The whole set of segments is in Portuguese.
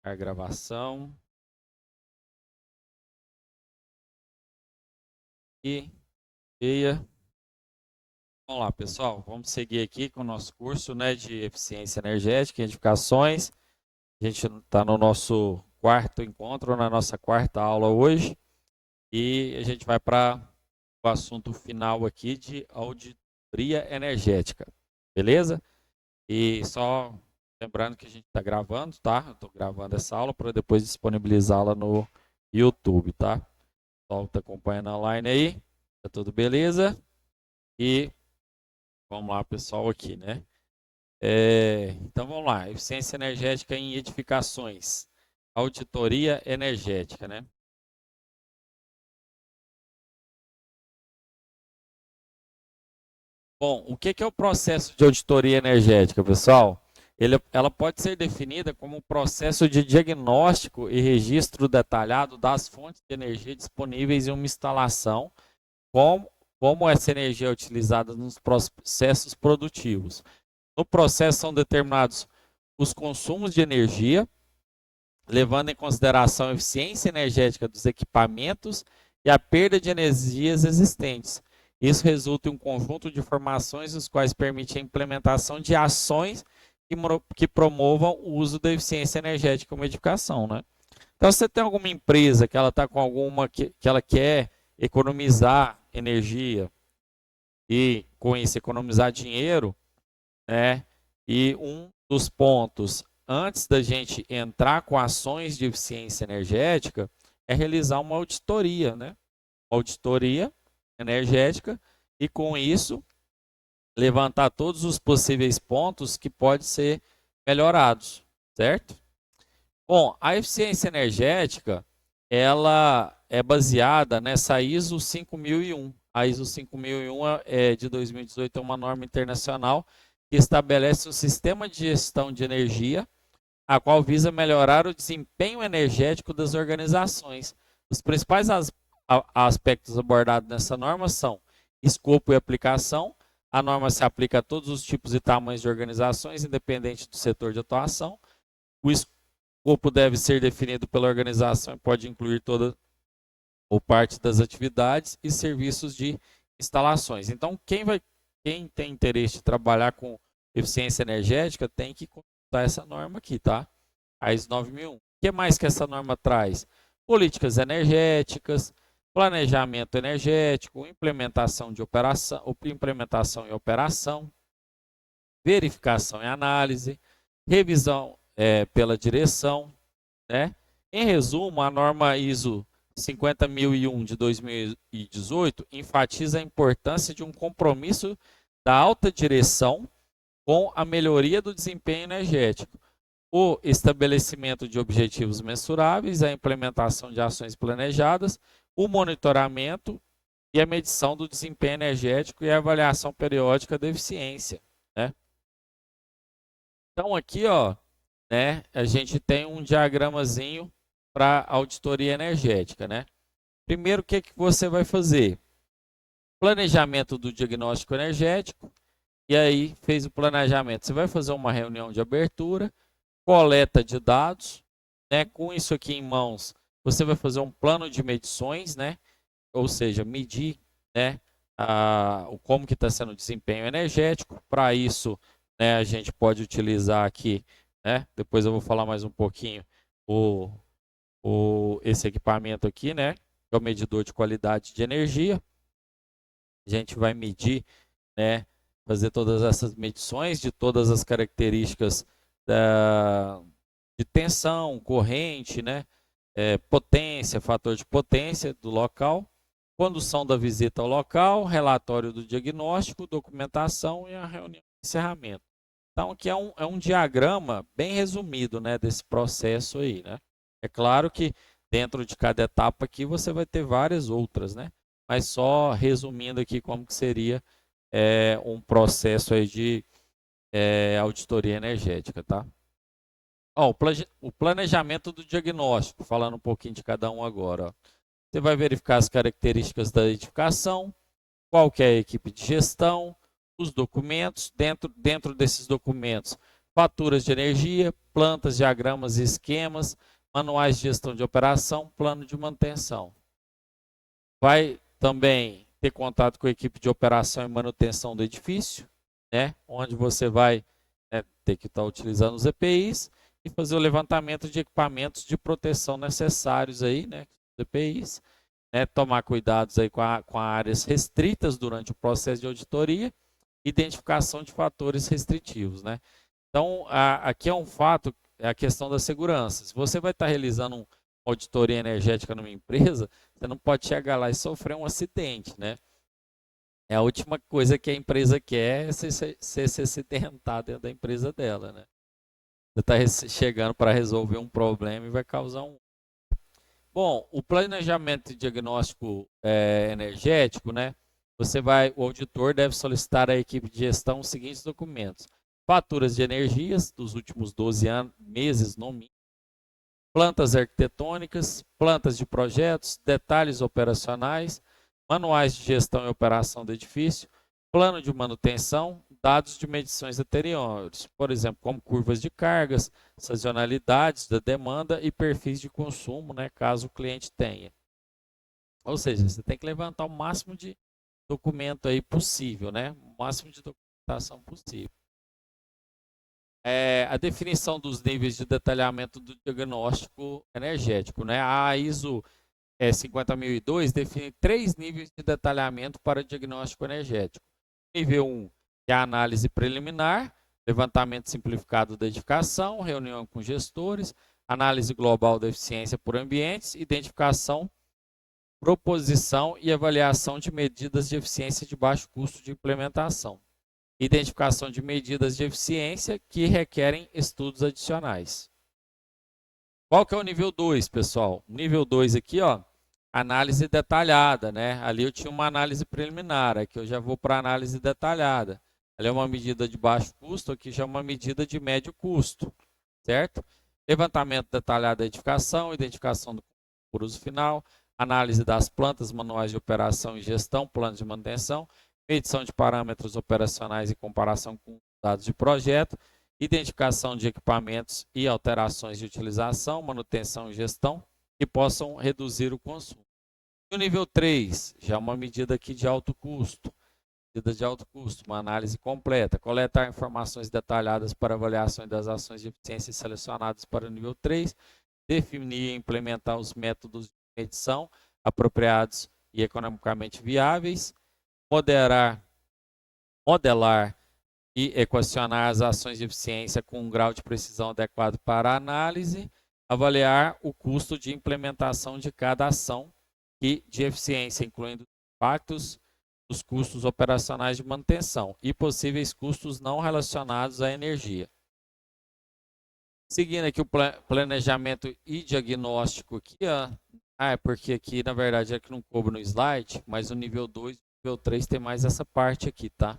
A gravação. E vamos lá, pessoal. Vamos seguir aqui com o nosso curso, né, de eficiência energética e edificações. A gente está no nosso quarto encontro, na nossa quarta aula hoje. E a gente vai para o assunto final aqui de auditoria energética. Beleza? E só lembrando que a gente está gravando, tá? Eu estou gravando essa aula para depois disponibilizá-la no YouTube, tá? O pessoal está acompanhando a line aí. Tá tudo beleza? E vamos lá, pessoal, aqui, né? Então vamos lá, eficiência energética em edificações, auditoria energética, né? Bom, o que é o processo de auditoria energética, pessoal? Ela pode ser definida como um processo de diagnóstico e registro detalhado das fontes de energia disponíveis em uma instalação, como essa energia é utilizada nos processos produtivos. No processo são determinados os consumos de energia, levando em consideração a eficiência energética dos equipamentos e a perda de energias existentes. Isso resulta em um conjunto de informações os quais permitem a implementação de ações que promovam o uso da eficiência energética como edificação, né? Então, se você tem alguma empresa que ela está com alguma que ela quer economizar energia e com isso economizar dinheiro, né? E um dos pontos antes da gente entrar com ações de eficiência energética é realizar uma auditoria, né? Auditoria energética e com isso levantar todos os possíveis pontos que podem ser melhorados, certo? Bom, a eficiência energética ela é baseada nessa ISO 5001. A ISO 5001 é de 2018, é uma norma internacional que estabelece um sistema de gestão de energia, a qual visa melhorar o desempenho energético das organizações. Os principais aspectos abordados nessa norma são escopo e aplicação. A norma se aplica a todos os tipos e tamanhos de organizações, independente do setor de atuação. O escopo deve ser definido pela organização e pode incluir toda ou parte das atividades e serviços de instalações. Então, quem tem interesse de trabalhar com eficiência energética tem que consultar essa norma aqui, tá? A ISO 9001. O que mais que essa norma traz? Políticas energéticas, planejamento energético, implementação e operação, verificação e análise, revisão pela direção, né? Em resumo, a norma ISO 50001 de 2018 enfatiza a importância de um compromisso da alta direção com a melhoria do desempenho energético, o estabelecimento de objetivos mensuráveis, a implementação de ações planejadas, o monitoramento e a medição do desempenho energético e a avaliação periódica da eficiência, né? Então aqui, ó, né, a gente tem um diagramazinho para auditoria energética, né? Primeiro, o que você vai fazer? Planejamento do diagnóstico energético. E aí, fez o planejamento. Você vai fazer uma reunião de abertura, coleta de dados, né? Com isso aqui em mãos, você vai fazer um plano de medições, né? Ou seja, medir, né, como que está sendo o desempenho energético. Para isso, né, a gente pode utilizar aqui, né? Depois eu vou falar mais um pouquinho esse equipamento aqui, né? Que é o medidor de qualidade de energia. A gente vai medir, né? Fazer todas essas medições de todas as características de tensão, corrente, né? Potência, fator de potência do local, condução da visita ao local, relatório do diagnóstico, documentação e a reunião de encerramento. Então, aqui é um diagrama bem resumido, né, desse processo aí, né? É claro que dentro de cada etapa aqui você vai ter várias outras, né? Mas só resumindo aqui como que seria um processo aí de auditoria energética, tá? Ó, o planejamento do diagnóstico, falando um pouquinho de cada um agora. Ó. Você vai verificar as características da edificação, qual que é a equipe de gestão, os documentos. Dentro desses documentos, faturas de energia, plantas, diagramas e esquemas, manuais de gestão de operação, plano de manutenção. Vai também ter contato com a equipe de operação e manutenção do edifício, né, onde você vai ter que estar utilizando os EPIs e fazer o levantamento de equipamentos de proteção necessários aí, né, EPIs, né, tomar cuidados aí com áreas restritas durante o processo de auditoria, identificação de fatores restritivos, né. Então, aqui é um fato, é a questão da segurança. Se você vai estar realizando uma auditoria energética numa empresa, você não pode chegar lá e sofrer um acidente, né? É a última coisa que a empresa quer é se acidentar dentro da empresa dela, né? Você está chegando para resolver um problema e vai causar um. Bom, o planejamento e diagnóstico energético, né? O auditor deve solicitar à equipe de gestão os seguintes documentos: faturas de energias dos últimos 12 meses no mínimo, plantas arquitetônicas, plantas de projetos, detalhes operacionais, manuais de gestão e operação do edifício, plano de manutenção, dados de medições anteriores, por exemplo, como curvas de cargas, sazonalidades da demanda e perfis de consumo, né, caso o cliente tenha. Ou seja, você tem que levantar o máximo de documento aí possível, né? O máximo de documentação possível. A definição dos níveis de detalhamento do diagnóstico energético, né? A ISO 50002 define 3 níveis de detalhamento para o diagnóstico energético. Nível 1, que é a análise preliminar, levantamento simplificado da edificação, reunião com gestores, análise global da eficiência por ambientes, identificação, proposição e avaliação de medidas de eficiência de baixo custo de implementação. Identificação de medidas de eficiência que requerem estudos adicionais. Qual que é o nível 2, pessoal? O nível 2 aqui, ó, análise detalhada, né? Ali eu tinha uma análise preliminar, aqui eu já vou para análise detalhada. Ali é uma medida de baixo custo, aqui já é uma medida de médio custo, certo? Levantamento detalhado da edificação, identificação do por uso final, análise das plantas, manuais de operação e gestão, planos de manutenção, medição de parâmetros operacionais e comparação com dados de projeto, identificação de equipamentos e alterações de utilização, manutenção e gestão que possam reduzir o consumo. E o nível 3, já é uma medida aqui de alto custo. Medida de alto custo, uma análise completa, coletar informações detalhadas para avaliação das ações de eficiência selecionadas para o nível 3, definir e implementar os métodos de medição apropriados e economicamente viáveis, modelar e equacionar as ações de eficiência com um grau de precisão adequado para a análise, avaliar o custo de implementação de cada ação e de eficiência, incluindo impactos dos custos operacionais de manutenção e possíveis custos não relacionados à energia. Seguindo aqui o planejamento e diagnóstico aqui, é porque aqui na verdade é que não coube no slide, mas o nível 2 e o nível 3 tem mais essa parte aqui, tá?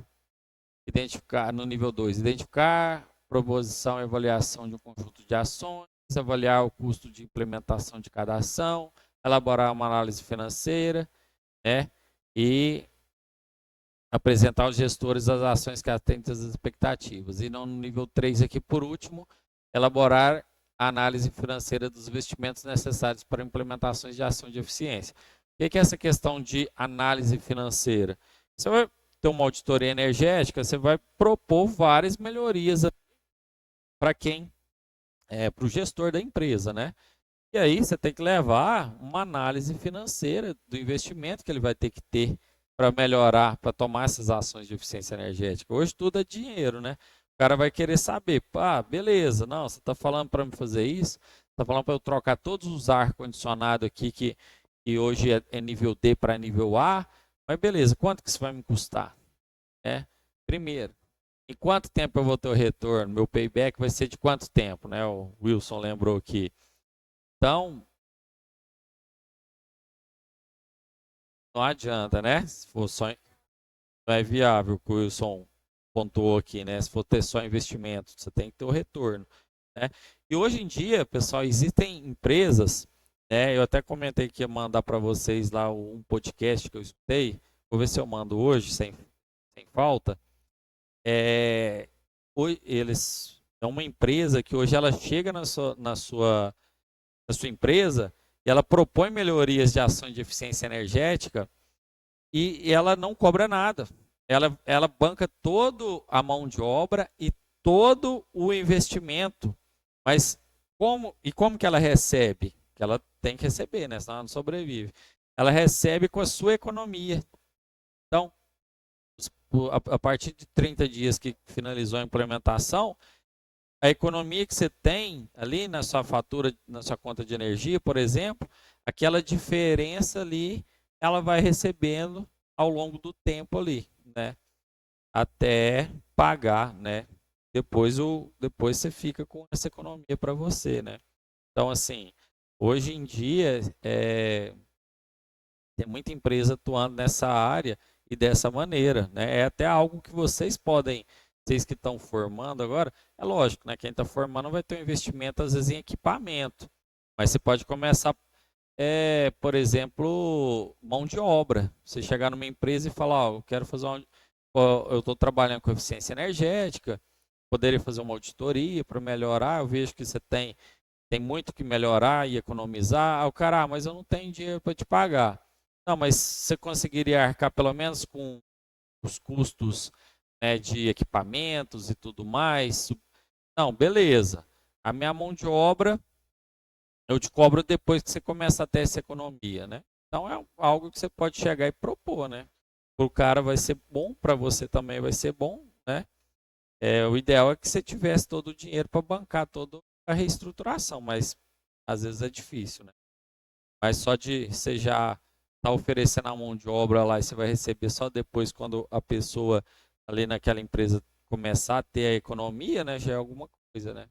Identificar no nível 2, identificar, proposição e avaliação de um conjunto de ações, avaliar o custo de implementação de cada ação, elaborar uma análise financeira, né? E apresentar aos gestores as ações que atendem às expectativas. E no nível 3 aqui, por último, elaborar a análise financeira dos investimentos necessários para implementações de ação de eficiência. O que é essa questão de análise financeira? Você vai ter uma auditoria energética, você vai propor várias melhorias para para o gestor da empresa, né? E aí você tem que levar uma análise financeira do investimento que ele vai ter que ter para melhorar, para tomar essas ações de eficiência energética. Hoje tudo é dinheiro, né? O cara vai querer saber, beleza, não, você está falando para me fazer isso, está falando para eu trocar todos os ar-condicionado aqui que hoje é nível D para nível A, mas beleza, quanto que isso vai me custar? Primeiro, em quanto tempo eu vou ter o retorno? Meu payback vai ser de quanto tempo, né? O Wilson lembrou aqui. Então, não adianta, né? Se for só, não é viável o que o Wilson pontuou aqui, né? Se for ter só investimento, você tem que ter o retorno, né? E hoje em dia, pessoal, existem empresas, né? Eu até comentei que ia mandar para vocês lá um podcast que eu escutei. Vou ver se eu mando hoje, sem falta. Eles É uma empresa que hoje ela chega na sua empresa e ela propõe melhorias de ação de eficiência energética e ela não cobra nada. Ela banca toda a mão de obra e todo o investimento. Mas como que ela recebe? Que ela tem que receber, né? Senão ela não sobrevive. Ela recebe com a sua economia. Então, a partir de 30 dias que finalizou a implementação, a economia que você tem ali na sua fatura, na sua conta de energia, por exemplo, aquela diferença ali, ela vai recebendo ao longo do tempo ali, né? Até pagar, né? Depois você fica com essa economia para você, né? Então, assim, hoje em dia, tem muita empresa atuando nessa área e dessa maneira, né? É até algo que vocês que estão formando agora, é lógico, né? Quem está formando vai ter um investimento, às vezes, em equipamento. Mas você pode começar, por exemplo, mão de obra. Você chegar numa empresa e falar, ó, eu quero fazer eu estou trabalhando com eficiência energética, poderia fazer uma auditoria para melhorar, eu vejo que você tem muito que melhorar e economizar. O cara, mas eu não tenho dinheiro para te pagar. Não, mas você conseguiria arcar pelo menos com os custos, né, de equipamentos e tudo mais? Não, beleza. A minha mão de obra eu te cobro depois que você começa a ter essa economia, né? Então é algo que você pode chegar e propor, né? Para o cara vai ser bom, para você também vai ser bom, né? O ideal é que você tivesse todo o dinheiro para bancar toda a reestruturação, mas às vezes é difícil, né? Mas só de você já estar oferecendo a mão de obra lá e você vai receber só depois quando a pessoa ali naquela empresa começar a ter a economia, né? Já é alguma coisa, né?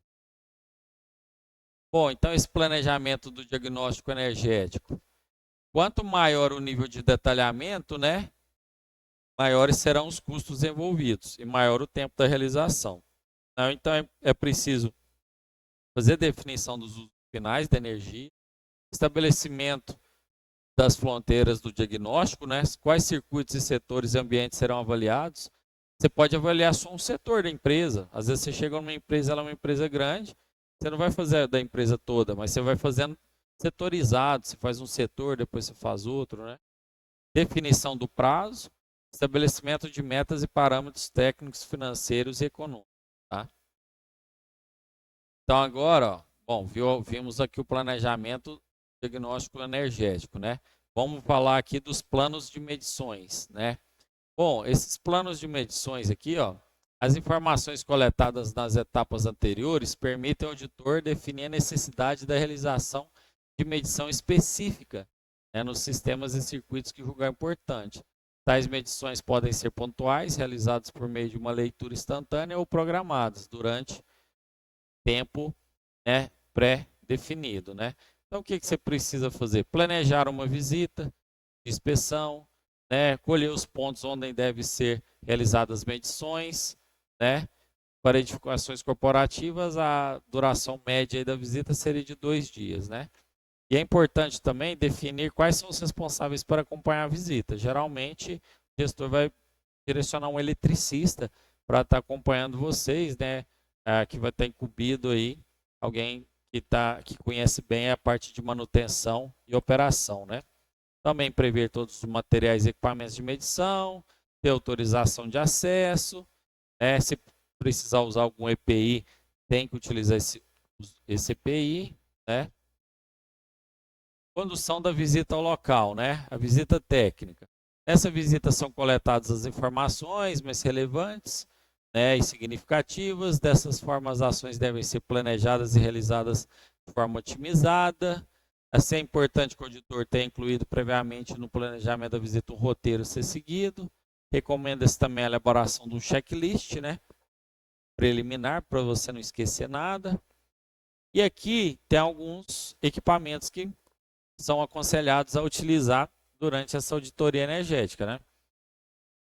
Bom, então esse planejamento do diagnóstico energético. Quanto maior o nível de detalhamento, né? Maiores serão os custos envolvidos e maior o tempo da realização. Então é preciso fazer definição dos usos finais da energia, estabelecimento das fronteiras do diagnóstico, né? Quais circuitos e setores e ambientes serão avaliados. Você pode avaliar só um setor da empresa. Às vezes você chega numa empresa, ela é uma empresa grande, você não vai fazer da empresa toda, mas você vai fazendo setorizado, você faz um setor, depois você faz outro, né? Definição do prazo, estabelecimento de metas e parâmetros técnicos, financeiros e econômicos, tá? Então agora, ó, bom, vimos aqui o planejamento diagnóstico energético, né? Vamos falar aqui dos planos de medições, né? Bom, esses planos de medições aqui, ó, as informações coletadas nas etapas anteriores permitem ao auditor definir a necessidade da realização de medição específica, né, nos sistemas e circuitos que julgar importante. Tais medições podem ser pontuais, realizadas por meio de uma leitura instantânea ou programadas durante tempo, né, pré-definido, né? Então, o que você precisa fazer? Planejar uma visita de inspeção, né, colher os pontos onde devem ser realizadas medições, né? Para edificações corporativas, a duração média da visita seria de 2 dias, né? E é importante também definir quais são os responsáveis por acompanhar a visita. Geralmente, o gestor vai direcionar um eletricista para estar acompanhando vocês, né? Que vai estar incumbido aí alguém que conhece bem a parte de manutenção e operação, né? Também prever todos os materiais e equipamentos de medição, ter autorização de acesso, né? Se precisar usar algum EPI, tem que utilizar esse EPI, né? Condução da visita ao local, né? A visita técnica. Nessa visita são coletadas as informações mais relevantes, né, e significativas. Dessas formas, as ações devem ser planejadas e realizadas de forma otimizada. Assim, é importante que o auditor tenha incluído previamente no planejamento da visita um roteiro a ser seguido. Recomenda-se também a elaboração de um checklist, né, preliminar, para você não esquecer nada. E aqui tem alguns equipamentos que são aconselhados a utilizar durante essa auditoria energética, né?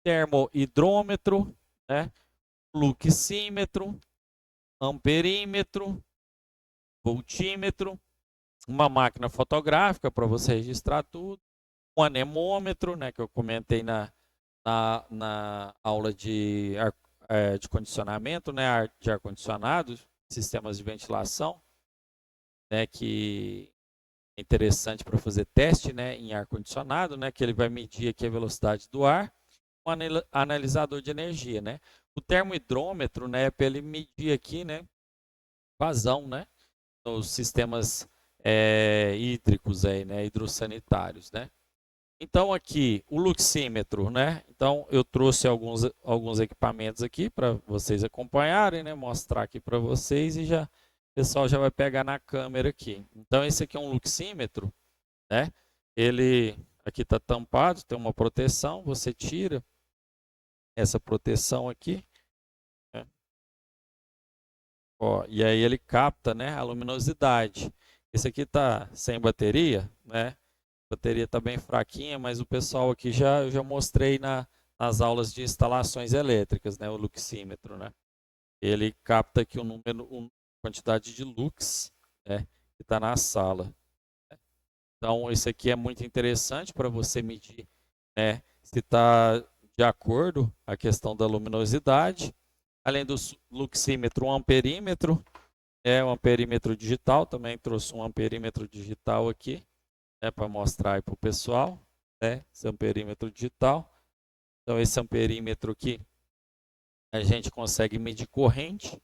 Termohidrômetro, né? Fluxímetro, amperímetro, voltímetro, uma máquina fotográfica para você registrar tudo, um anemômetro, né, que eu comentei na aula de de condicionamento, né, de ar-condicionado, sistemas de ventilação, né, que é interessante para fazer teste, né, em ar-condicionado, né, que ele vai medir aqui a velocidade do ar, um analisador de energia, né. O termohidrômetro, né, é para ele medir aqui, né, vazão, né, nos sistemas hídricos aí, né, hidrossanitários, né. Então aqui o luxímetro, né? Então eu trouxe alguns equipamentos aqui para vocês acompanharem, né? Mostrar aqui para vocês e já o pessoal já vai pegar na câmera aqui. Então esse aqui é um luxímetro, né? Ele aqui está tampado, tem uma proteção, você tira essa proteção aqui, né? Ó, e aí ele capta, né, a luminosidade. Esse aqui está sem bateria, né? A bateria está bem fraquinha, mas o pessoal aqui eu já mostrei nas aulas de instalações elétricas, né, o luxímetro, né? Ele capta aqui quantidade de lux, né, que está na sala. Então, isso aqui é muito interessante para você medir, né, se está de acordo a questão da luminosidade. Além do luxímetro, um amperímetro, um amperímetro digital, também trouxe um amperímetro digital aqui, para mostrar para o pessoal, né? Esse amperímetro digital. Então, esse amperímetro aqui, a gente consegue medir corrente,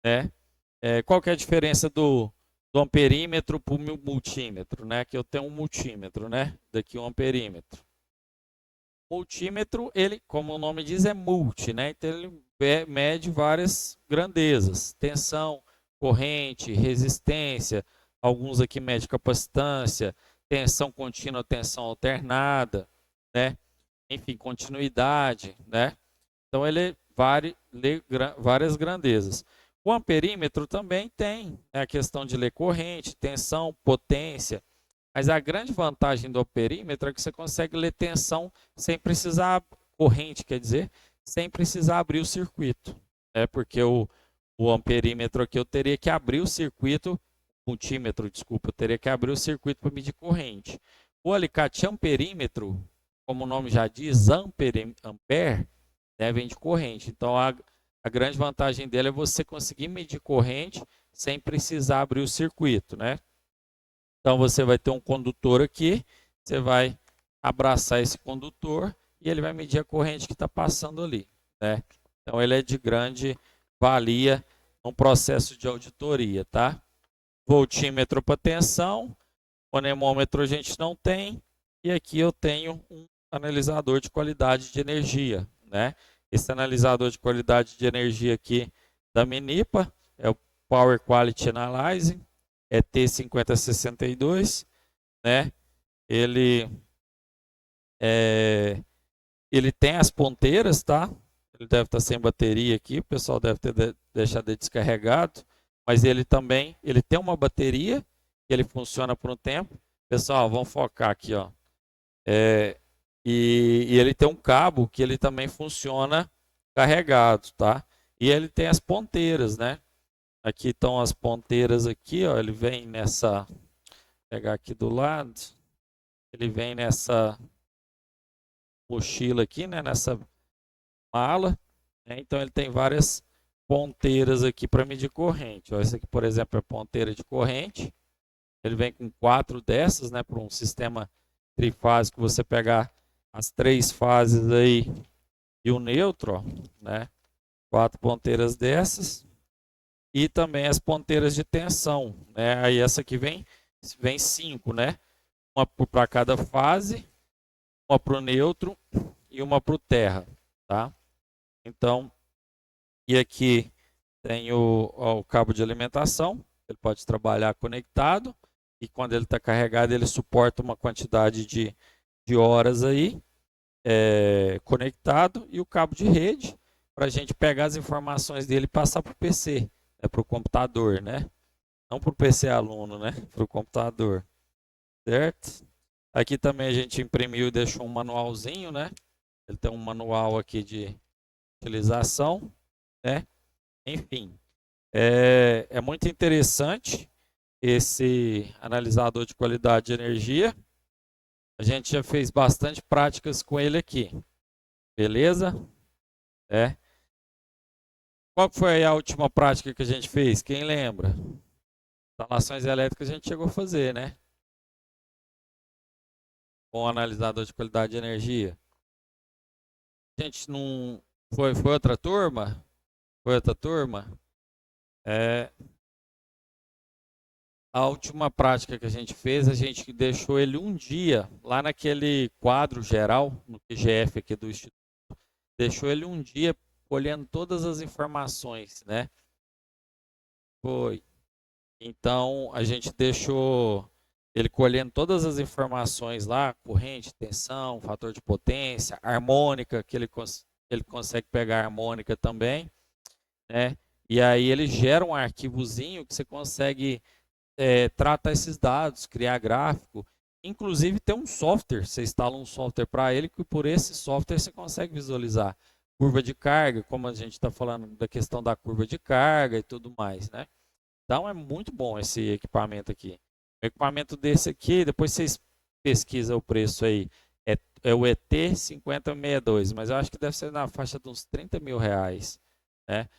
né? Qual que é a diferença do amperímetro para o multímetro, né? Que eu tenho um multímetro, né? Daqui um amperímetro. O multímetro, ele, como o nome diz, é multi, né? Então ele mede várias grandezas, tensão, corrente, resistência, alguns aqui mede capacitância, tensão contínua, tensão alternada, né? Enfim, continuidade, né? Então ele lê várias grandezas. O amperímetro também tem, né, a questão de ler corrente, tensão, potência, mas a grande vantagem do amperímetro é que você consegue ler tensão sem precisar, corrente quer dizer, sem precisar abrir o circuito, né? Porque o amperímetro aqui eu teria que abrir o circuito, multímetro, desculpa, eu teria que abrir o circuito para medir corrente. O alicate amperímetro, como o nome já diz, ampere, né, vem de corrente. Então a grande vantagem dele é você conseguir medir corrente sem precisar abrir o circuito, né? Então você vai ter um condutor aqui, você vai abraçar esse condutor e ele vai medir a corrente que está passando ali, né? Então ele é de grande valia no processo de auditoria, tá? Voltímetro para tensão, anemômetro a gente não tem, e aqui eu tenho um analisador de qualidade de energia, né? Esse analisador de qualidade de energia aqui da Minipa é o Power Quality Analyzing, é T5062, né? Ele ele tem as ponteiras, tá? Ele deve estar sem bateria aqui, o pessoal deve ter deixado ele descarregado, mas ele também, ele tem uma bateria, que ele funciona por um tempo. Pessoal, vamos focar aqui, ó. E ele tem um cabo que ele também funciona carregado, tá? E ele tem as ponteiras, né? Aqui estão as ponteiras aqui, ó. Ele vem nessa, vou pegar aqui do lado, ele vem nessa mochila aqui, né? Nessa mala, né? Então ele tem várias ponteiras aqui para medir corrente. Ó, esse aqui, por exemplo, é ponteira de corrente. Ele vem com 4 dessas, né? Para um sistema trifásico, você pegar as 3 fases aí e o neutro, ó, né? 4 ponteiras dessas. E também as ponteiras de tensão, né? Aí essa aqui vem 5, né? Uma para cada fase, uma para o neutro e uma para o terra, tá? Então, e aqui tem o cabo de alimentação, ele pode trabalhar conectado e quando ele está carregado ele suporta uma quantidade de horas aí conectado, e o cabo de rede para a gente pegar as informações dele e passar para o PC, né, para o computador, né? Não para o PC aluno, né? Para o computador, certo? Aqui também a gente imprimiu e deixou um manualzinho, né? Ele tem um manual aqui de utilização, né? Enfim, é muito interessante esse analisador de qualidade de energia. A gente já fez bastante práticas com ele aqui, beleza? Qual que foi a última prática que a gente fez? Quem lembra? Instalações elétricas a gente chegou a fazer, né? Com o analisador de qualidade de energia. A gente não. Foi outra turma? Foi outra turma? É, a última prática que a gente fez, a gente deixou ele um dia lá naquele quadro geral, no QGF aqui do Instituto, deixou ele um dia colhendo todas as informações, né? Foi. Então a gente deixou ele colhendo todas as informações lá, corrente, tensão, fator de potência, harmônica, que ele consegue pegar a harmônica também, né? E aí ele gera um arquivozinho que você consegue tratar esses dados, criar gráfico. Inclusive tem um software, você instala um software para ele, que por esse software você consegue visualizar curva de carga, como a gente está falando da questão da curva de carga e tudo mais, né? Então é muito bom esse equipamento aqui. O equipamento desse aqui, depois vocês pesquisam o preço aí, é o ET5062, mas eu acho que deve ser na faixa de uns 30 mil reais, né?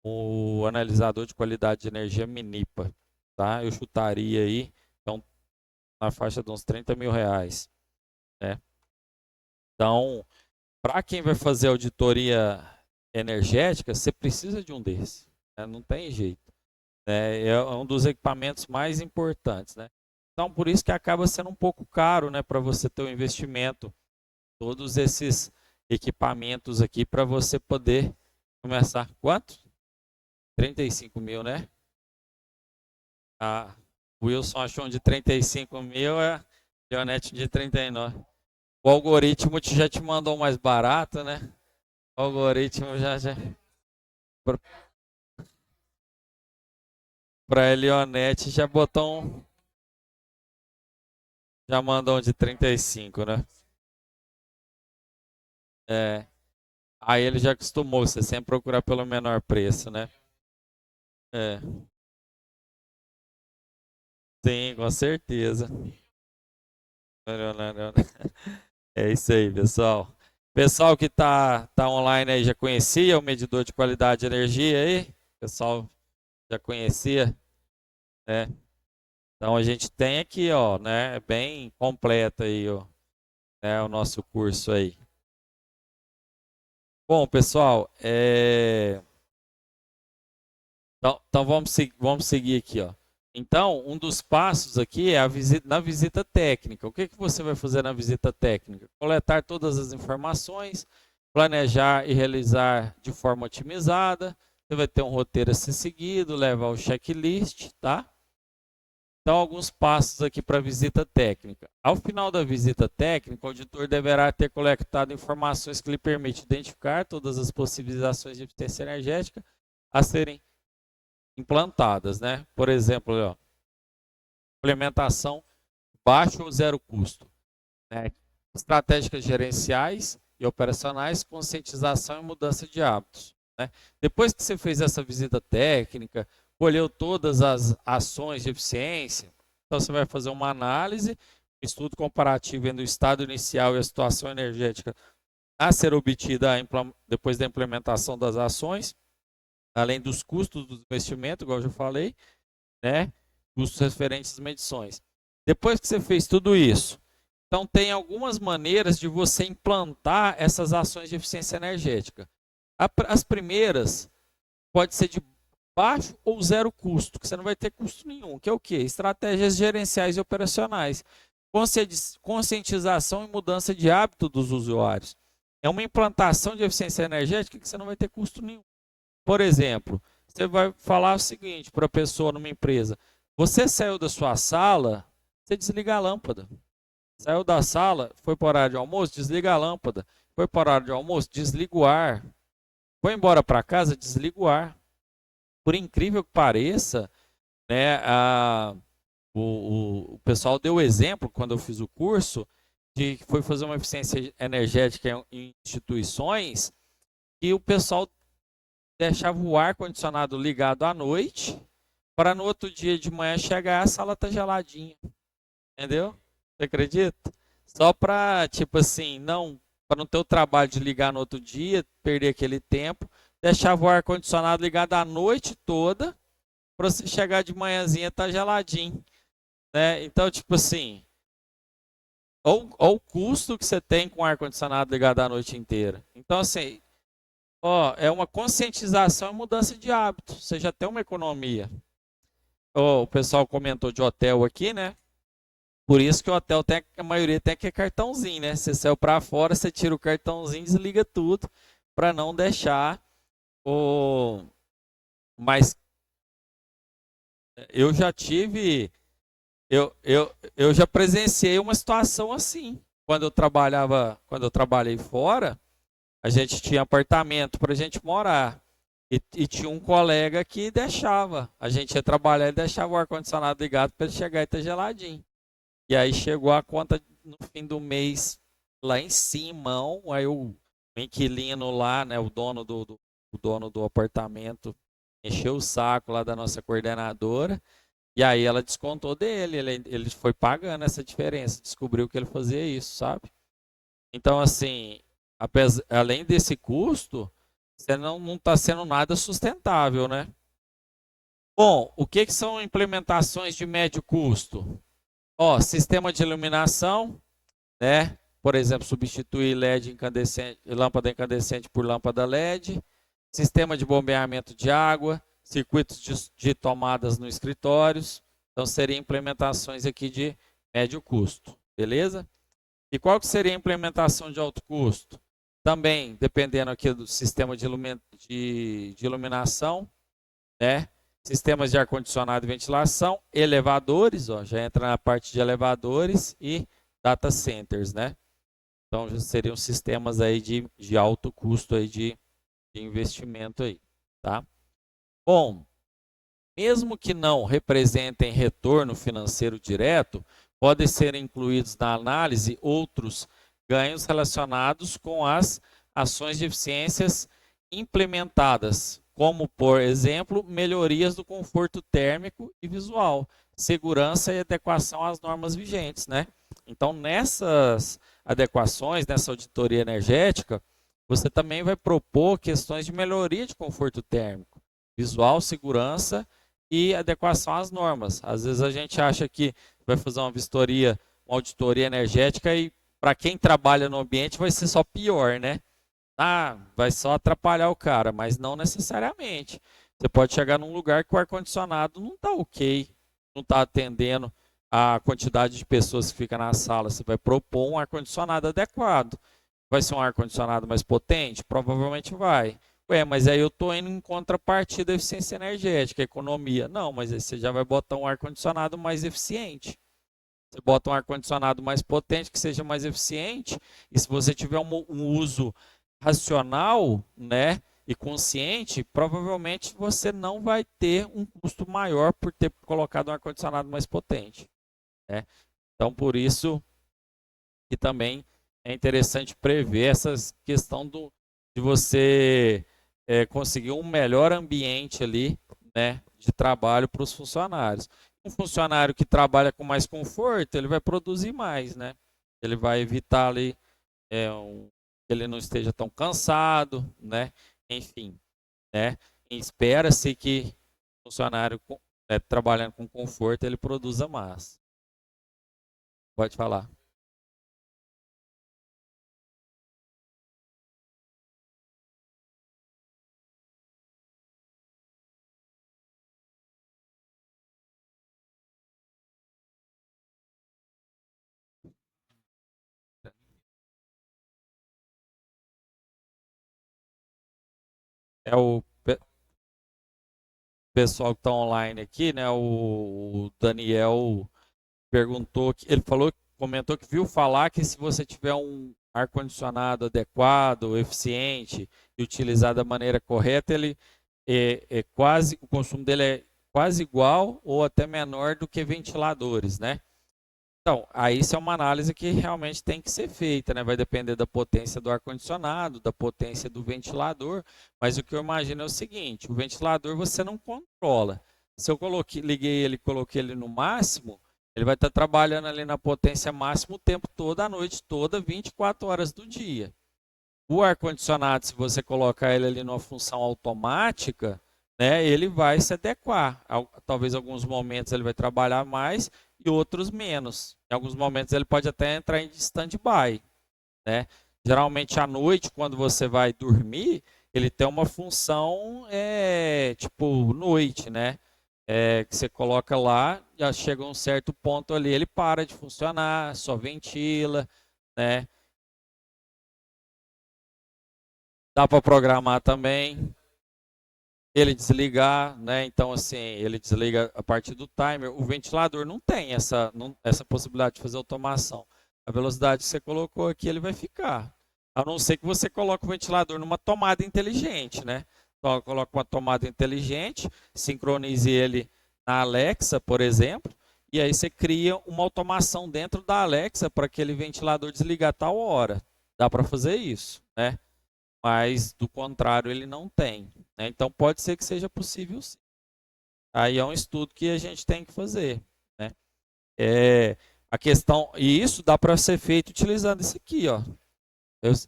O analisador de qualidade de energia Minipa, tá? Eu chutaria aí, então, na faixa de uns 30 mil reais, né? Então, para quem vai fazer auditoria energética, você precisa de um desse, né? Não tem jeito. É um dos equipamentos mais importantes, né? Então, por isso que acaba sendo um pouco caro, né, para você ter o investimento, todos esses equipamentos aqui para você poder começar. Quanto? 35 mil, né? A Wilson achou um de 35 mil, a Leonete de 39. O algoritmo já te mandou mais barato, né? O algoritmo já. Para a Leonete já botou um. Já mandou um de 35, né? É. Aí ele já acostumou, você sempre procurar pelo menor preço, né? É. Sim, com certeza. É isso aí, pessoal. Pessoal que tá online aí já conhecia o medidor de qualidade de energia aí? Pessoal já conhecia, né? Então a gente tem aqui, ó, né, bem completo aí, ó, né, o nosso curso aí. Bom, pessoal, então vamos seguir aqui, ó. Então, um dos passos aqui é a visita, na visita técnica. O que que você vai fazer na visita técnica? Coletar todas as informações, planejar e realizar de forma otimizada. Você vai ter um roteiro a ser seguido, levar o checklist, tá? Então, alguns passos aqui para a visita técnica. Ao final da visita técnica, o auditor deverá ter coletado informações que lhe permitem identificar todas as possíveis ações de eficiência energética a serem implantadas, né? Por exemplo, ó, implementação baixo ou zero custo, né? Estratégicas gerenciais e operacionais, conscientização e mudança de hábitos, né? Depois que você fez essa visita técnica, colheu todas as ações de eficiência, então você vai fazer uma análise, estudo comparativo entre o estado inicial e a situação energética a ser obtida depois da implementação das ações, além dos custos do investimento, igual eu já falei, né? Custos referentes às medições. Depois que você fez tudo isso, então tem algumas maneiras de você implantar essas ações de eficiência energética. As primeiras pode ser de baixo ou zero custo, que você não vai ter custo nenhum, que é o quê? Estratégias gerenciais e operacionais. Conscientização e mudança de hábito dos usuários. É uma implantação de eficiência energética que você não vai ter custo nenhum. Por exemplo, você vai falar o seguinte para a pessoa numa empresa: você saiu da sua sala, você desliga a lâmpada. Saiu da sala, foi para o horário de almoço, desliga a lâmpada. Foi para o horário de almoço, desliga o ar. Foi embora para casa, desliga o ar. Por incrível que pareça, né, o pessoal deu o exemplo, quando eu fiz o curso, de que foi fazer uma eficiência energética em instituições, e o pessoal deixava o ar-condicionado ligado à noite, para no outro dia de manhã chegar a sala tá geladinha. Entendeu? Você acredita? Só para, tipo assim, para não ter o trabalho de ligar no outro dia, perder aquele tempo, deixava o ar-condicionado ligado a noite toda, para você chegar de manhãzinha tá geladinho, né? Então, tipo assim, ou o custo que você tem com o ar-condicionado ligado a noite inteira. Então, assim, ó, é uma conscientização e mudança de hábito. Você já tem uma economia. Ó, o pessoal comentou de hotel aqui, né? Por isso que o hotel tem, a maioria tem que é cartãozinho, né? Você saiu para fora, você tira o cartãozinho, desliga tudo, para não deixar o. Mas eu já tive, eu já presenciei uma situação assim. Quando eu trabalhei fora, a gente tinha apartamento para a gente morar. E tinha um colega que deixava. A gente ia trabalhar e deixava o ar-condicionado ligado para ele chegar e estar geladinho. E aí chegou a conta no fim do mês lá em cima. Aí o inquilino lá, né, o dono do apartamento, encheu o saco lá da nossa coordenadora. E aí ela descontou dele. Ele foi pagando essa diferença. Descobriu que ele fazia isso, sabe? Então, assim, além desse custo, você não está sendo nada sustentável, né? Bom, o que são implementações de médio custo? Ó, sistema de iluminação, né? Por exemplo, substituir LED incandescente, lâmpada incandescente por lâmpada LED, sistema de bombeamento de água, circuitos de tomadas no escritórios. Então, seriam implementações aqui de médio custo, beleza? E qual que seria a implementação de alto custo? Também, dependendo aqui do sistema de iluminação, né? Sistemas de ar-condicionado e ventilação, elevadores, ó, já entra na parte de elevadores e data centers, né? Então, já seriam sistemas aí de alto custo aí de investimento aí, tá? Bom, mesmo que não representem retorno financeiro direto, podem ser incluídos na análise outros ganhos relacionados com as ações de eficiências implementadas, como, por exemplo, melhorias do conforto térmico e visual, segurança e adequação às normas vigentes, né? Então, nessas adequações, nessa auditoria energética, você também vai propor questões de melhoria de conforto térmico, visual, segurança e adequação às normas. Às vezes a gente acha que vai fazer uma vistoria, uma auditoria energética e para quem trabalha no ambiente vai ser só pior, né? Ah, vai só atrapalhar o cara, mas não necessariamente. Você pode chegar num lugar que o ar-condicionado não está ok, não está atendendo a quantidade de pessoas que fica na sala. Você vai propor um ar-condicionado adequado. Vai ser um ar-condicionado mais potente? Provavelmente vai. Ué, mas aí eu estou indo em contrapartida da eficiência energética, economia. Não, mas aí você já vai botar um ar-condicionado mais eficiente. Você bota um ar-condicionado mais potente, que seja mais eficiente, e se você tiver um uso racional, né, e consciente, provavelmente você não vai ter um custo maior por ter colocado um ar-condicionado mais potente, né? Então, por isso que também é interessante prever essa questão de você conseguir um melhor ambiente ali, né, de trabalho para os funcionários. Um funcionário que trabalha com mais conforto, ele vai produzir mais, né? Ele vai evitar ali que ele não esteja tão cansado, né? Enfim, né? Espera-se que o funcionário trabalhando com conforto, ele produza mais. Pode falar. É o pessoal que está online aqui, né? O Daniel perguntou, ele falou, comentou que viu falar que se você tiver um ar-condicionado adequado, eficiente e utilizado da maneira correta, ele quase, o consumo dele é quase igual ou até menor do que ventiladores, né? Então, aí isso é uma análise que realmente tem que ser feita, né? Vai depender da potência do ar-condicionado, da potência do ventilador, mas o que eu imagino é o seguinte: o ventilador você não controla. Se eu liguei ele, coloquei ele no máximo, ele vai estar trabalhando ali na potência máxima o tempo todo, a noite toda, 24 horas do dia. O ar-condicionado, se você colocar ele ali numa função automática, né, ele vai se adequar. Talvez em alguns momentos ele vai trabalhar mais e outros menos. Em alguns momentos ele pode até entrar em stand-by, né? Geralmente à noite, quando você vai dormir, ele tem uma função tipo noite, né? Que você coloca lá, já chega a um certo ponto ali, ele para de funcionar, só ventila, né? Dá para programar também. Ele desligar, né? Então, assim, ele desliga a partir do timer. O ventilador não tem essa possibilidade de fazer automação. A velocidade que você colocou aqui, ele vai ficar. A não ser que você coloque o ventilador numa tomada inteligente, né? Então, coloca uma tomada inteligente, sincronize ele na Alexa, por exemplo, e aí você cria uma automação dentro da Alexa para aquele ventilador desligar a tal hora. Dá para fazer isso, né? Mas do contrário ele não tem, né? Então pode ser que seja possível sim. Aí é um estudo que a gente tem que fazer, né? A questão, e isso dá para ser feito utilizando isso aqui, ó.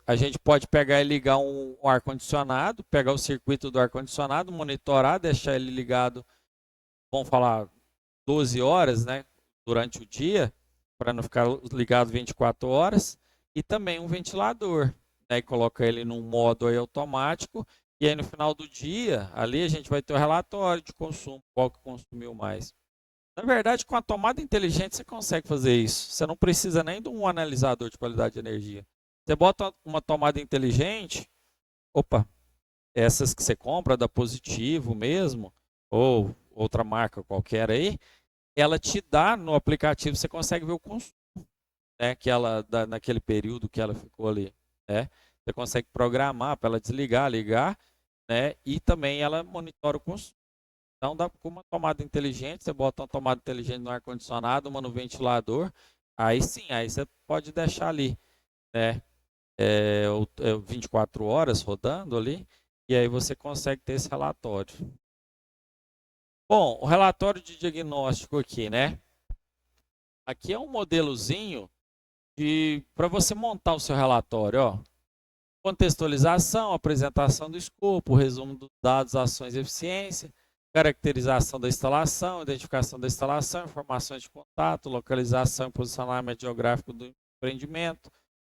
A gente pode pegar e ligar um ar-condicionado, pegar o circuito do ar-condicionado, monitorar, deixar ele ligado, vamos falar, 12 horas, né? Durante o dia, para não ficar ligado 24 horas, e também um ventilador, né? E coloca ele num modo aí automático, e aí no final do dia, ali a gente vai ter o relatório de consumo, qual que consumiu mais. Na verdade, com a tomada inteligente você consegue fazer isso. Você não precisa nem de um analisador de qualidade de energia. Você bota uma tomada inteligente, opa, essas que você compra da Positivo mesmo, ou outra marca qualquer aí, ela te dá no aplicativo, você consegue ver o consumo, né, que ela naquele período que ela ficou ali, né? Você consegue programar para ela desligar, ligar, né? E também ela monitora o consumo. Então dá com uma tomada inteligente, você bota uma tomada inteligente no ar condicionado, uma no ventilador, aí sim, aí você pode deixar ali, né? 24 horas rodando ali, e aí você consegue ter esse relatório. Bom, o relatório de diagnóstico aqui, né? Aqui é um modelozinho para você montar o seu relatório, ó. Contextualização, apresentação do escopo, resumo dos dados, ações e eficiência, caracterização da instalação, identificação da instalação, informações de contato, localização e posicionamento geográfico do empreendimento,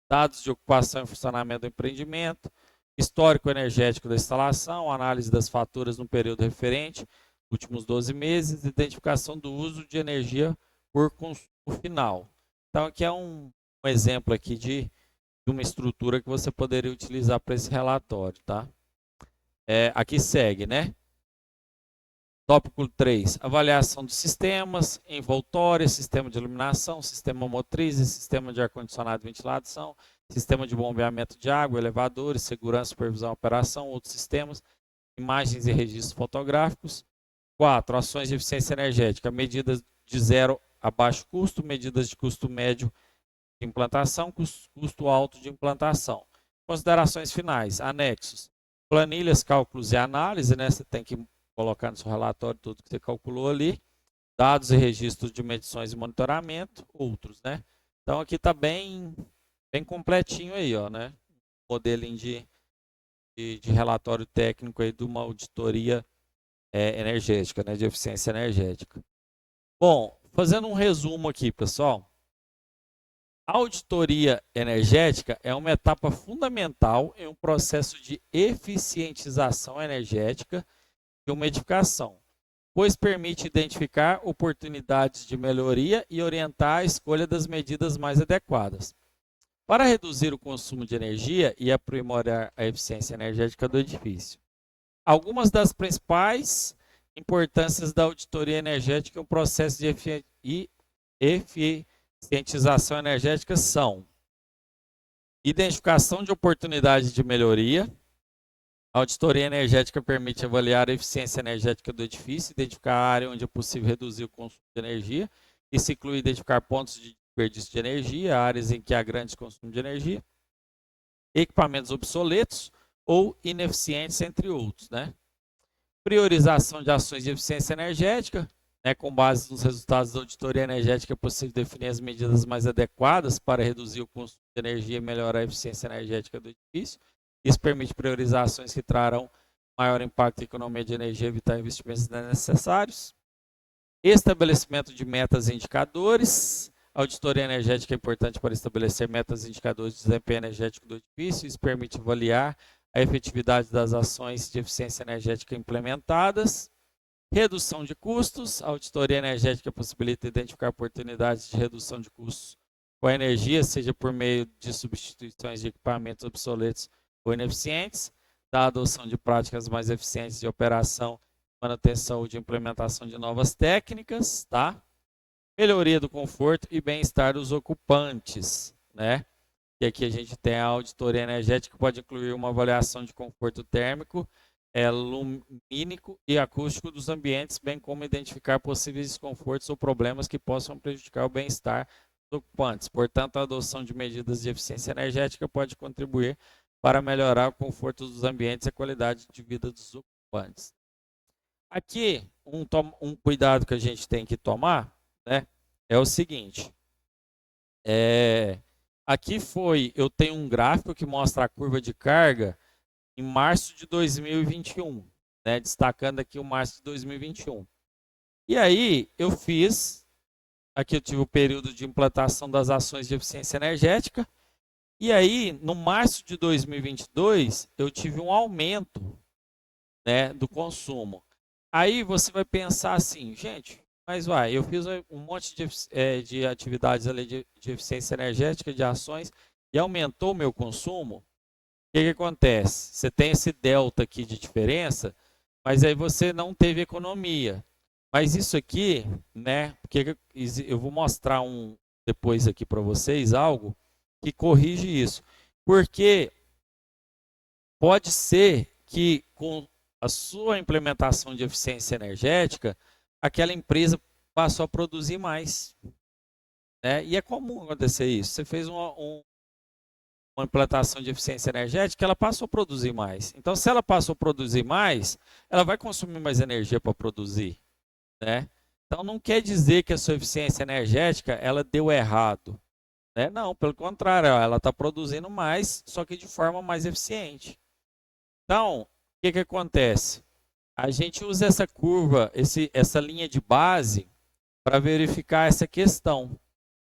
dados de ocupação e funcionamento do empreendimento, histórico energético da instalação, análise das faturas no período referente, últimos 12 meses, identificação do uso de energia por consumo final. Então aqui é um exemplo aqui de uma estrutura que você poderia utilizar para esse relatório, tá? Aqui segue, né? Tópico 3, avaliação dos sistemas, envoltória, sistema de iluminação, sistema motriz, sistema de ar-condicionado e ventilação, sistema de bombeamento de água, elevadores, segurança, supervisão, operação, outros sistemas, imagens e registros fotográficos. 4, ações de eficiência energética, medidas de zero a baixo custo, medidas de custo médio de implantação, custo alto de implantação. Considerações finais, anexos, planilhas, cálculos e análise, né? Você tem que colocar no seu relatório tudo que você calculou ali, dados e registros de medições e monitoramento, outros, né? Então aqui está bem completinho aí, ó, né? Modelinho de relatório técnico aí de uma auditoria energética, né? De eficiência energética. Bom, fazendo um resumo aqui, pessoal. A auditoria energética é uma etapa fundamental em um processo de eficientização energética de uma edificação, pois permite identificar oportunidades de melhoria e orientar a escolha das medidas mais adequadas para reduzir o consumo de energia e aprimorar a eficiência energética do edifício. Algumas das principais importâncias da auditoria energética em um processo de eficientização energética são: identificação de oportunidades de melhoria. A auditoria energética permite avaliar a eficiência energética do edifício, identificar a área onde é possível reduzir o consumo de energia. Isso inclui identificar pontos de desperdício de energia, áreas em que há grande consumo de energia, equipamentos obsoletos ou ineficientes, entre outros, né? Priorização de ações de eficiência energética. né, com base nos resultados da auditoria energética, é possível definir as medidas mais adequadas para reduzir o consumo de energia e melhorar a eficiência energética do edifício. Isso permite priorizar ações que trarão maior impacto em economia de energia e evitar investimentos desnecessários. Estabelecimento de metas e indicadores. A auditoria energética é importante para estabelecer metas e indicadores de desempenho energético do edifício. Isso permite avaliar a efetividade das ações de eficiência energética implementadas. Redução de custos. A auditoria energética possibilita identificar oportunidades de redução de custos com a energia, seja por meio de substituições de equipamentos obsoletos ou ineficientes, da adoção de práticas mais eficientes de operação, manutenção ou de implementação de novas técnicas, tá? Melhoria do conforto e bem-estar dos ocupantes, né? E aqui a gente tem a auditoria energética, que pode incluir uma avaliação de conforto térmico, lumínico e acústico dos ambientes, bem como identificar possíveis desconfortos ou problemas que possam prejudicar o bem-estar dos ocupantes. Portanto, a adoção de medidas de eficiência energética pode contribuir para melhorar o conforto dos ambientes e a qualidade de vida dos ocupantes. Aqui, um cuidado que a gente tem que tomar, né, é o seguinte. Aqui eu tenho um gráfico que mostra a curva de carga em março de 2021, né, destacando aqui o março de 2021. E aí, aqui eu tive o período de implantação das ações de eficiência energética, e aí, no março de 2022, eu tive um aumento, né, do consumo. Aí você vai pensar assim, gente, mas eu fiz um monte de atividades ali de eficiência energética, de ações, e aumentou o meu consumo. O que acontece? Você tem esse delta aqui de diferença, mas aí você não teve economia. Mas isso aqui, né, porque eu vou mostrar depois aqui para vocês algo que corrige isso. Porque pode ser que com a sua implementação de eficiência energética, aquela empresa passou a produzir mais, né? E é comum acontecer isso. Você fez uma implantação de eficiência energética, ela passou a produzir mais. Então, se ela passou a produzir mais, ela vai consumir mais energia para produzir, né? Então, não quer dizer que a sua eficiência energética ela deu errado, né? Não, pelo contrário, ela está produzindo mais, só que de forma mais eficiente. Então, o que acontece? A gente usa essa curva, essa linha de base, para verificar essa questão.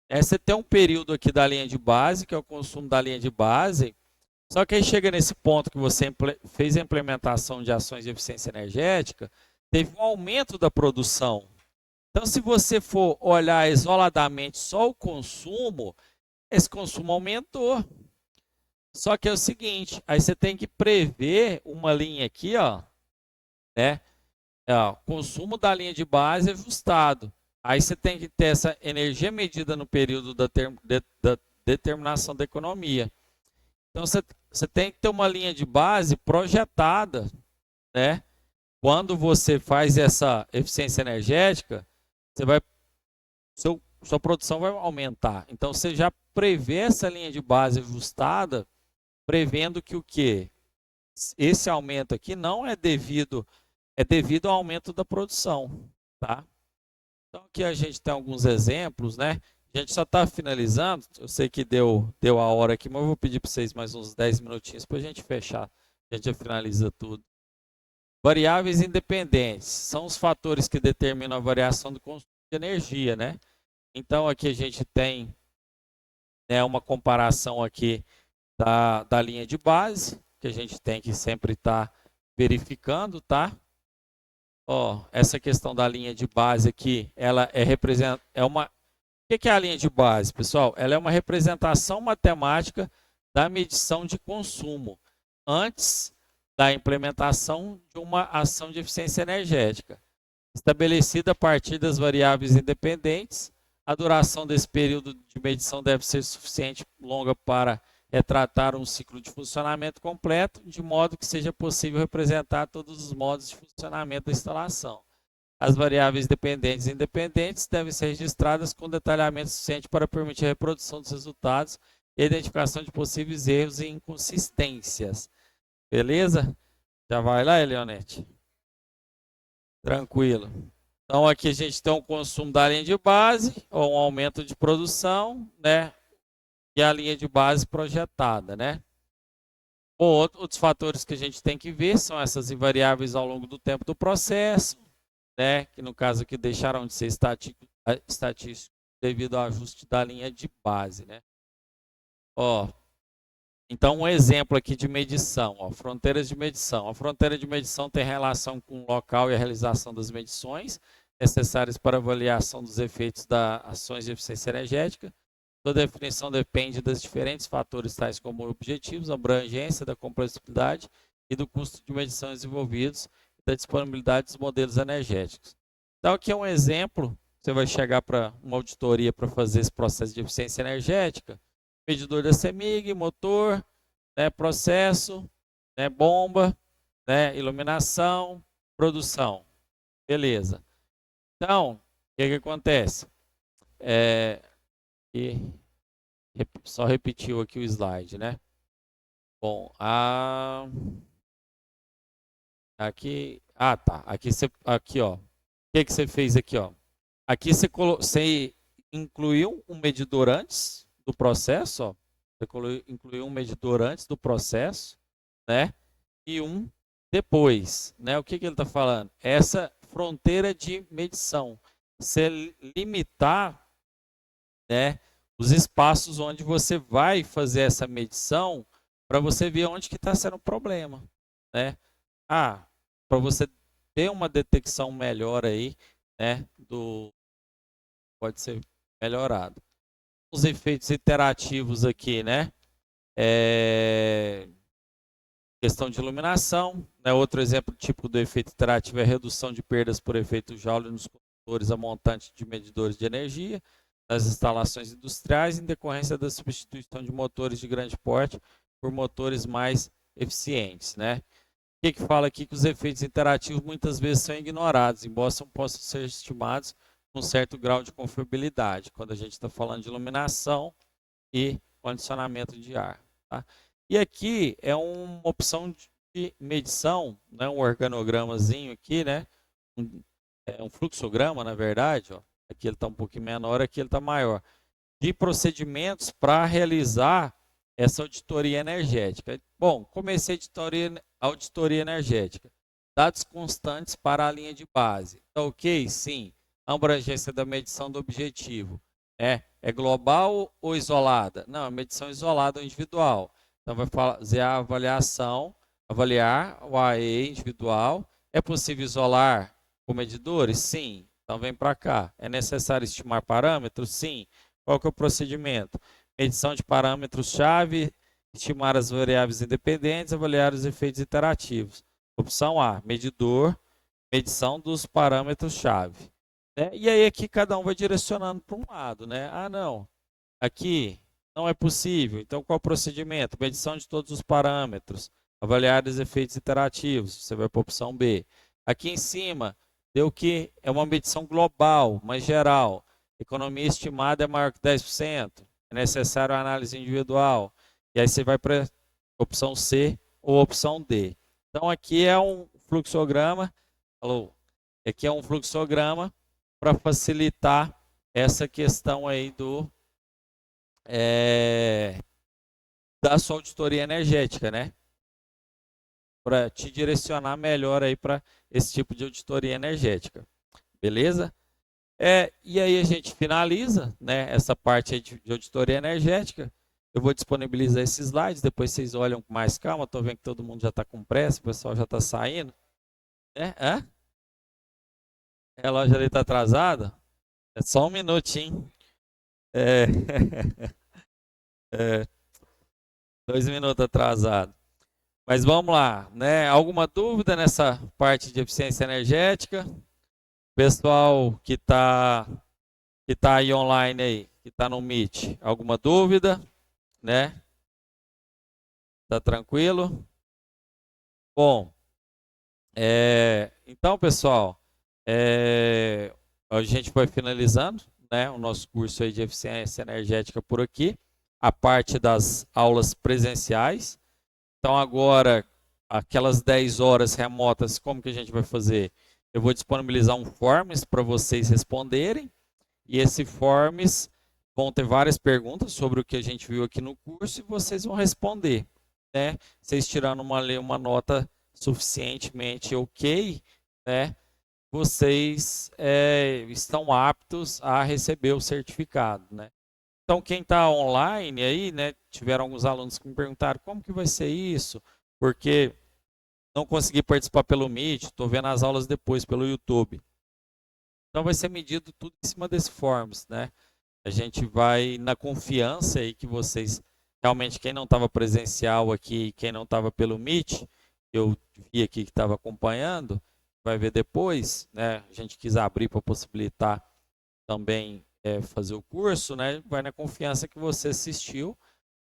Você tem um período aqui da linha de base, que é o consumo da linha de base, só que aí chega nesse ponto que você fez a implementação de ações de eficiência energética, teve um aumento da produção. Então, se você for olhar isoladamente só o consumo, esse consumo aumentou. Só que é o seguinte, aí você tem que prever uma linha aqui, ó, né? Consumo da linha de base ajustado. Aí você tem que ter essa energia medida no período da determinação da economia. Então você tem que ter uma linha de base projetada, né? Quando você faz essa eficiência energética, sua produção vai aumentar. Então você já prevê essa linha de base ajustada, prevendo que o quê? Esse aumento aqui não é devido ao aumento da produção, tá? Então aqui a gente tem alguns exemplos, né? A gente só está finalizando, eu sei que deu a hora aqui, mas eu vou pedir para vocês mais uns 10 minutinhos para a gente fechar. A gente já finaliza tudo. Variáveis independentes são os fatores que determinam a variação do consumo de energia, né? Então aqui a gente tem, né, uma comparação aqui da linha de base, que a gente tem que sempre estar verificando, tá? Essa questão da linha de base aqui, ela o que é a linha de base, pessoal? Ela é uma representação matemática da medição de consumo antes da implementação de uma ação de eficiência energética, estabelecida a partir das variáveis independentes. A duração desse período de medição deve ser suficiente longa para retratar um ciclo de funcionamento completo, de modo que seja possível representar todos os modos de funcionamento da instalação. As variáveis dependentes e independentes devem ser registradas com detalhamento suficiente para permitir a reprodução dos resultados e a identificação de possíveis erros e inconsistências. Beleza? Já vai lá, Eleonete? Tranquilo. Então aqui a gente tem um consumo da linha de base, ou um aumento de produção, né? E a linha de base projetada, né? Bom, outros fatores que a gente tem que ver são essas invariáveis ao longo do tempo do processo, né? Que no caso aqui deixaram de ser estatísticos devido ao ajuste da linha de base, né? Ó, então um exemplo aqui de medição, ó, fronteiras de medição. A fronteira de medição tem relação com o local e a realização das medições necessárias para avaliação dos efeitos das ações de eficiência energética. Sua definição depende dos diferentes fatores, tais como objetivos, abrangência, da complexidade e do custo de medição desenvolvidos e da disponibilidade dos modelos energéticos. Então, aqui é um exemplo. Você vai chegar para uma auditoria para fazer esse processo de eficiência energética. Medidor da CEMIG, motor, né, processo, né, bomba, né, iluminação, produção. Beleza. Então, o que acontece? E só repetiu aqui o slide, né? Bom, aqui, tá. Aqui, ó. O que você fez aqui, ó? Aqui você incluiu um medidor antes do processo, ó. Você incluiu um medidor antes do processo, né? E um depois, né? O que ele está falando? Essa fronteira de medição. Você limitar, né, os espaços onde você vai fazer essa medição para você ver onde que está sendo o problema, né? Para você ter uma detecção melhor aí, né, pode ser melhorado. Os efeitos interativos aqui, né? Questão de iluminação, né? Outro exemplo típico do efeito interativo é a redução de perdas por efeito Joule nos condutores a montante de medidores de energia nas instalações industriais em decorrência da substituição de motores de grande porte por motores mais eficientes, né? O que fala aqui que os efeitos interativos muitas vezes são ignorados, embora possam ser estimados com certo grau de confiabilidade, quando a gente está falando de iluminação e condicionamento de ar, tá? E aqui é uma opção de medição, né? Um organogramazinho aqui, né? É um fluxograma, na verdade, ó. Aqui ele está um pouquinho menor, aqui ele está maior, de procedimentos para realizar essa auditoria energética. Bom, comecei a auditoria energética. Dados constantes para a linha de base. Tá ok? Sim. A abrangência da medição do objetivo. É global ou isolada? Não, é medição isolada ou individual. Então, vai fazer a avaliação, avaliar o AE individual. É possível isolar com medidores? Sim. Então, vem para cá. É necessário estimar parâmetros? Sim. Qual que é o procedimento? Medição de parâmetros-chave, estimar as variáveis independentes, avaliar os efeitos interativos. Opção A, medidor, medição dos parâmetros-chave. Né? E aí aqui cada um vai direcionando para um lado, né? Não, aqui não é possível. Então qual é o procedimento? Medição de todos os parâmetros, avaliar os efeitos interativos. Você vai para a opção B. Aqui em cima deu que é uma medição global, mas geral. Economia estimada é maior que 10%. É necessário a análise individual. E aí você vai para a opção C ou opção D. Então aqui é um fluxograma. Aqui é um fluxograma para facilitar essa questão aí da sua auditoria energética, né? Para te direcionar melhor aí para esse tipo de auditoria energética. Beleza? E aí a gente finaliza, né, essa parte aí de auditoria energética. Eu vou disponibilizar esses slides, depois vocês olham com mais calma. Estou vendo que todo mundo já está com pressa, o pessoal já está saindo. A relógio ali está atrasada? É só um minutinho. É, 2 minutos atrasado. Mas vamos lá, né? Alguma dúvida nessa parte de eficiência energética? Pessoal que tá aí online aí, que está no Meet, alguma dúvida, né? Tá tranquilo? Bom, então pessoal, a gente vai finalizando, né, o nosso curso aí de eficiência energética por aqui, a parte das aulas presenciais. Então agora, aquelas 10 horas remotas, como que a gente vai fazer? eu vou disponibilizar um forms para vocês responderem. E esse forms vão ter várias perguntas sobre o que a gente viu aqui no curso e vocês vão responder, né? Vocês tirando uma nota suficientemente ok, né? Vocês estão aptos a receber o certificado, né? Então, quem está online aí, né? Tiveram alguns alunos que me perguntaram como que vai ser isso, porque não consegui participar pelo Meet, estou vendo as aulas depois pelo YouTube. Então, vai ser medido tudo em cima desse Forms, né? A gente vai na confiança aí que vocês, realmente quem não estava presencial aqui, quem não estava pelo Meet, eu vi aqui que estava acompanhando, vai ver depois, né? A gente quis abrir para possibilitar também fazer o curso, né? Vai na confiança que você assistiu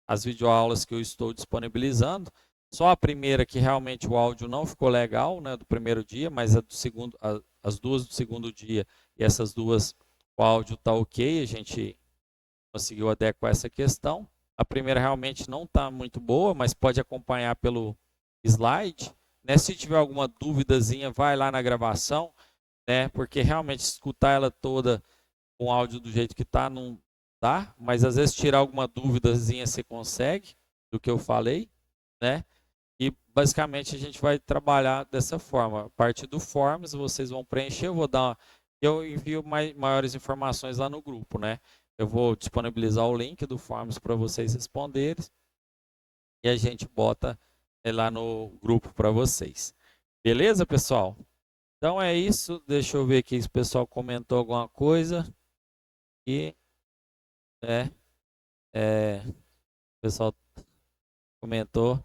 as videoaulas que eu estou disponibilizando. Só a primeira que realmente o áudio não ficou legal, né, do primeiro dia, mas a do segundo, as duas do segundo dia e essas duas o áudio está ok, a gente conseguiu adequar essa questão. A primeira realmente não está muito boa, mas pode acompanhar pelo slide. Né? Se tiver alguma duvidazinha, vai lá na gravação, né? Porque realmente escutar ela toda com áudio do jeito que está não dá, mas às vezes tirar alguma duvidazinha você consegue do que eu falei, né? E basicamente a gente vai trabalhar dessa forma. A partir do Forms vocês vão preencher, eu envio maiores informações lá no grupo, né? Eu vou disponibilizar o link do Forms para vocês responderem e a gente bota lá no grupo para vocês. Beleza, pessoal? Então é isso. Deixa eu ver aqui se o pessoal comentou alguma coisa. E o pessoal comentou.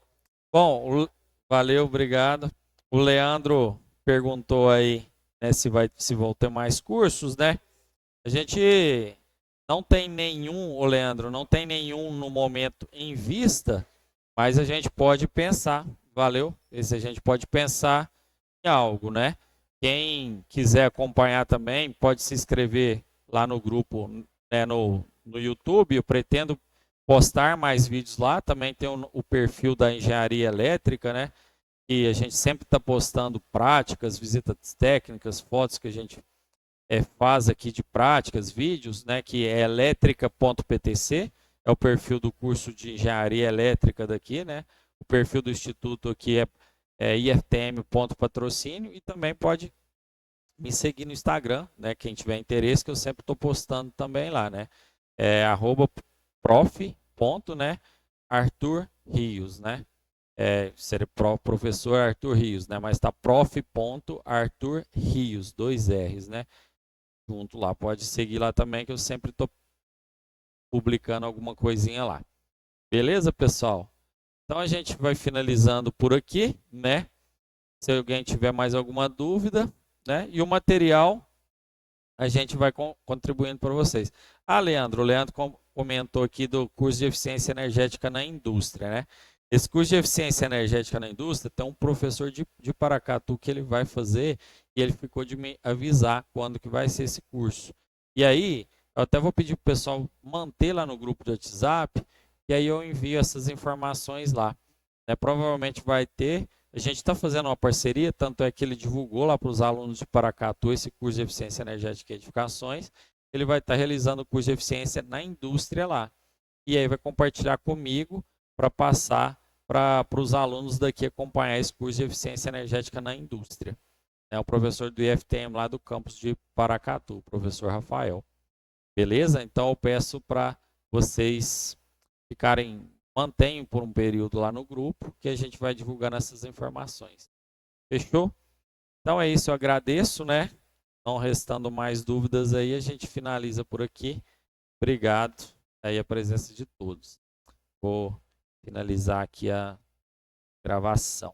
Bom, valeu, obrigado. O Leandro perguntou aí, né, se vão ter mais cursos, né? A gente não tem nenhum, o Leandro, não tem nenhum no momento em vista, mas a gente pode pensar, valeu? Esse a gente pode pensar em algo, né? Quem quiser acompanhar também pode se inscrever lá no grupo, né, no YouTube. Eu pretendo postar mais vídeos lá. Também tem o perfil da engenharia elétrica, né? E a gente sempre está postando práticas, visitas técnicas, fotos que a gente faz aqui de práticas, vídeos, né? Que é elétrica.ptc, é o perfil do curso de engenharia elétrica daqui, né? O perfil do instituto aqui é iftm.patrocínio e também pode me seguir no Instagram, né? Quem tiver interesse, que eu sempre estou postando também lá, né? É @prof. Né? Arthur Rios, né? Seria professor Arthur Rios, né? Mas tá prof.arthur Rios, 2 R's, né? Junto lá, pode seguir lá também, que eu sempre estou publicando alguma coisinha lá. Beleza, pessoal? Então a gente vai finalizando por aqui, né? Se alguém tiver mais alguma dúvida, né? E o material a gente vai contribuindo para vocês. Leandro, o Leandro comentou aqui do curso de eficiência energética na indústria, né? Esse curso de eficiência energética na indústria tem um professor de Paracatu que ele vai fazer e ele ficou de me avisar quando que vai ser esse curso. E aí, eu até vou pedir para o pessoal manter lá no grupo de WhatsApp e aí eu envio essas informações lá. Provavelmente vai ter. A gente está fazendo uma parceria, tanto é que ele divulgou lá para os alunos de Paracatu esse curso de eficiência energética e edificações. Ele vai estar realizando o curso de eficiência na indústria lá. E aí vai compartilhar comigo para passar para os alunos daqui acompanhar esse curso de eficiência energética na indústria. É o professor do IFTM lá do campus de Paracatu, o professor Rafael. Beleza? Então eu peço para vocês ficarem, mantenham por um período lá no grupo, que a gente vai divulgando essas informações. Fechou? Então é isso, eu agradeço, né? Não restando mais dúvidas aí, a gente finaliza por aqui. Obrigado aí a presença de todos. Vou finalizar aqui a gravação.